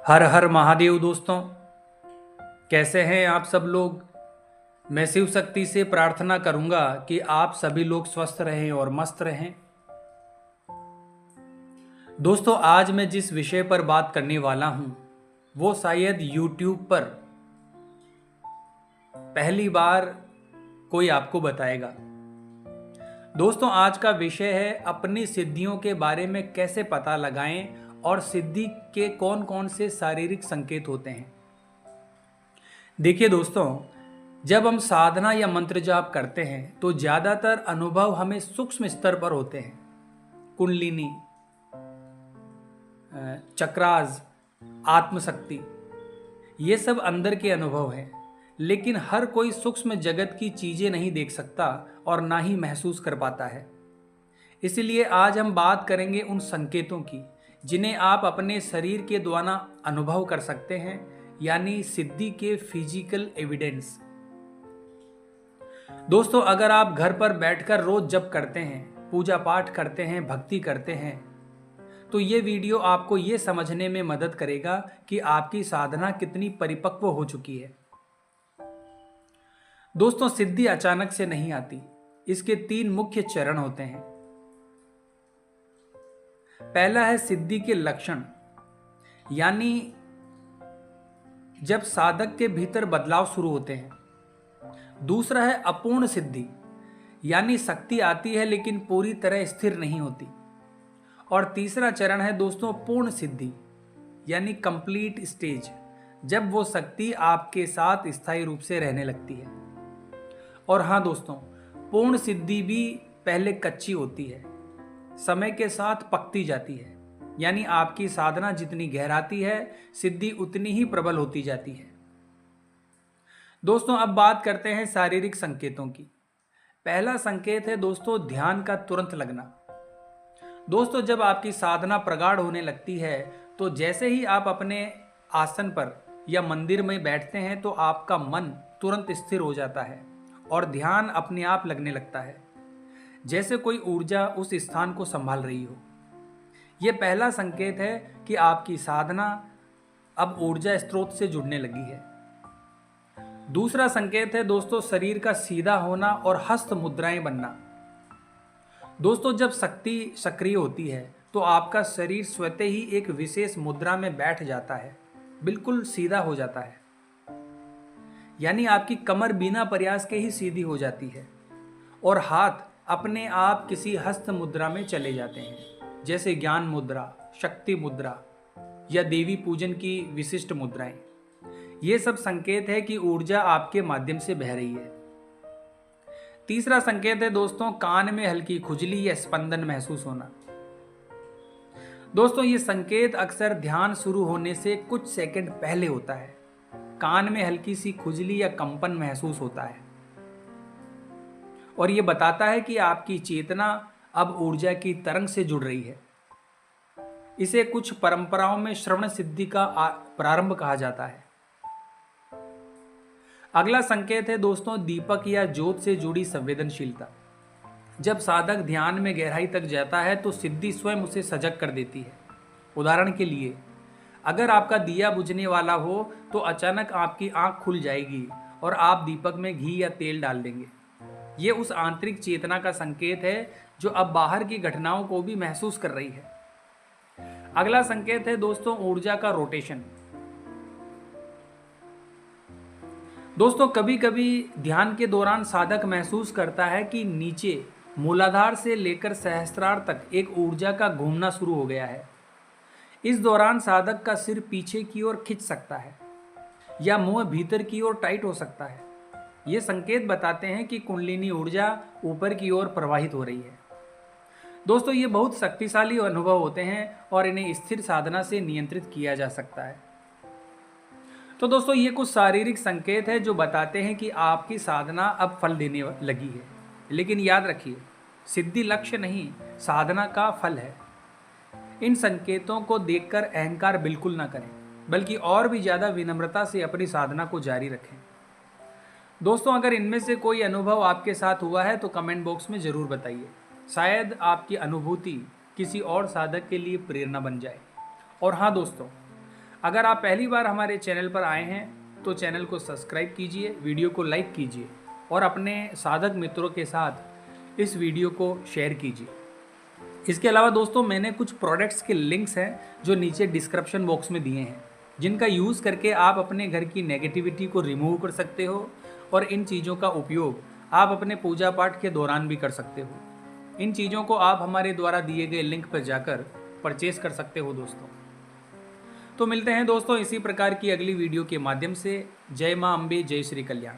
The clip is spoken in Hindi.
हर हर महादेव दोस्तों, कैसे हैं आप सब लोग। मैं शिव शक्ति से प्रार्थना करूंगा कि आप सभी लोग स्वस्थ रहें और मस्त रहें। दोस्तों, आज मैं जिस विषय पर बात करने वाला हूं वो शायद YouTube पर पहली बार कोई आपको बताएगा। दोस्तों, आज का विषय है अपनी सिद्धियों के बारे में कैसे पता लगाएं और सिद्धि के कौन कौन से शारीरिक संकेत होते हैं। देखिए दोस्तों, जब हम साधना या मंत्र जाप करते हैं तो ज़्यादातर अनुभव हमें सूक्ष्म स्तर पर होते हैं। कुंडलिनी, चक्रास, आत्मशक्ति, ये सब अंदर के अनुभव हैं। लेकिन हर कोई सूक्ष्म जगत की चीज़ें नहीं देख सकता और ना ही महसूस कर पाता है। इसलिए आज हम बात करेंगे उन संकेतों की जिन्हें आप अपने शरीर के द्वारा अनुभव कर सकते हैं, यानी सिद्धि के फिजिकल एविडेंस। दोस्तों, अगर आप घर पर बैठकर रोज जप करते हैं, पूजा पाठ करते हैं, भक्ति करते हैं, तो ये वीडियो आपको ये समझने में मदद करेगा कि आपकी साधना कितनी परिपक्व हो चुकी है। दोस्तों, सिद्धि अचानक से नहीं आती। इसके 3 मुख्य चरण होते हैं। पहला है सिद्धि के लक्षण, यानी जब साधक के भीतर बदलाव शुरू होते हैं। दूसरा है अपूर्ण सिद्धि, यानी शक्ति आती है लेकिन पूरी तरह स्थिर नहीं होती। और तीसरा चरण है दोस्तों पूर्ण सिद्धि, यानी कंप्लीट स्टेज, जब वो शक्ति आपके साथ स्थायी रूप से रहने लगती है। और हाँ दोस्तों, पूर्ण सिद्धि भी पहले कच्ची होती है, समय के साथ पकती जाती है। यानी आपकी साधना जितनी गहराती है, सिद्धि उतनी ही प्रबल होती जाती है। दोस्तों, अब बात करते हैं शारीरिक संकेतों की। पहला संकेत है दोस्तों ध्यान का तुरंत लगना। दोस्तों, जब आपकी साधना प्रगाढ़ होने लगती है तो जैसे ही आप अपने आसन पर या मंदिर में बैठते हैं तो आपका मन तुरंत स्थिर हो जाता है और ध्यान अपने आप लगने लगता है, जैसे कोई ऊर्जा उस स्थान को संभाल रही हो। यह पहला संकेत है कि आपकी साधना अब ऊर्जा स्रोत से जुड़ने लगी है। दूसरा संकेत है दोस्तों शरीर का सीधा होना और हस्त मुद्राएं बनना। दोस्तों, जब शक्ति सक्रिय होती है तो आपका शरीर स्वतः ही एक विशेष मुद्रा में बैठ जाता है, बिल्कुल सीधा हो जाता है। यानी आपकी कमर बिना प्रयास के ही सीधी हो जाती है और हाथ अपने आप किसी हस्त मुद्रा में चले जाते हैं, जैसे ज्ञान मुद्रा, शक्ति मुद्रा या देवी पूजन की विशिष्ट मुद्राएं। ये सब संकेत है कि ऊर्जा आपके माध्यम से बह रही है। तीसरा संकेत है दोस्तों कान में हल्की खुजली या स्पंदन महसूस होना। दोस्तों, ये संकेत अक्सर ध्यान शुरू होने से कुछ सेकंड पहले होता है। कान में हल्की सी खुजली या कंपन महसूस होता है और ये बताता है कि आपकी चेतना अब ऊर्जा की तरंग से जुड़ रही है। इसे कुछ परंपराओं में श्रवण सिद्धि का प्रारंभ कहा जाता है। अगला संकेत है दोस्तों दीपक या ज्योत से जुड़ी संवेदनशीलता। जब साधक ध्यान में गहराई तक जाता है तो सिद्धि स्वयं उसे सजग कर देती है। उदाहरण के लिए, अगर आपका दिया बुझने वाला हो तो अचानक आपकी आंख खुल जाएगी और आप दीपक में घी या तेल डाल देंगे। ये उस आंतरिक चेतना का संकेत है जो अब बाहर की घटनाओं को भी महसूस कर रही है। अगला संकेत है दोस्तों ऊर्जा का रोटेशन। दोस्तों, कभी कभी ध्यान के दौरान साधक महसूस करता है कि नीचे मूलाधार से लेकर सहस्त्रार तक एक ऊर्जा का घूमना शुरू हो गया है। इस दौरान साधक का सिर पीछे की ओर खिंच सकता है या मुंह भीतर की ओर टाइट हो सकता है। ये संकेत बताते हैं कि कुंडलिनी ऊर्जा ऊपर की ओर प्रवाहित हो रही है। दोस्तों, ये बहुत शक्तिशाली अनुभव होते हैं और इन्हें स्थिर साधना से नियंत्रित किया जा सकता है। तो दोस्तों, ये कुछ शारीरिक संकेत है जो बताते हैं कि आपकी साधना अब फल देने लगी है। लेकिन याद रखिए, सिद्धि लक्ष्य नहीं, साधना का फल है। इन संकेतों को देखकर अहंकार बिल्कुल ना करें, बल्कि और भी ज़्यादा विनम्रता से अपनी साधना को जारी रखें। दोस्तों, अगर इनमें से कोई अनुभव आपके साथ हुआ है तो कमेंट बॉक्स में ज़रूर बताइए। शायद आपकी अनुभूति किसी और साधक के लिए प्रेरणा बन जाए। और हाँ दोस्तों, अगर आप पहली बार हमारे चैनल पर आए हैं तो चैनल को सब्सक्राइब कीजिए, वीडियो को लाइक कीजिए और अपने साधक मित्रों के साथ इस वीडियो को शेयर कीजिए। इसके अलावा दोस्तों मैंने कुछ प्रोडक्ट्स के लिंक्स हैं जो नीचे डिस्क्रिप्शन बॉक्स में दिए हैं, जिनका यूज़ करके आप अपने घर की नेगेटिविटी को रिमूव कर सकते हो और इन चीज़ों का उपयोग आप अपने पूजा पाठ के दौरान भी कर सकते हो। इन चीज़ों को आप हमारे द्वारा दिए गए लिंक पर जाकर परचेज कर सकते हो दोस्तों। तो मिलते हैं दोस्तों इसी प्रकार की अगली वीडियो के माध्यम से। जय मां अम्बे, जय श्री कल्याण।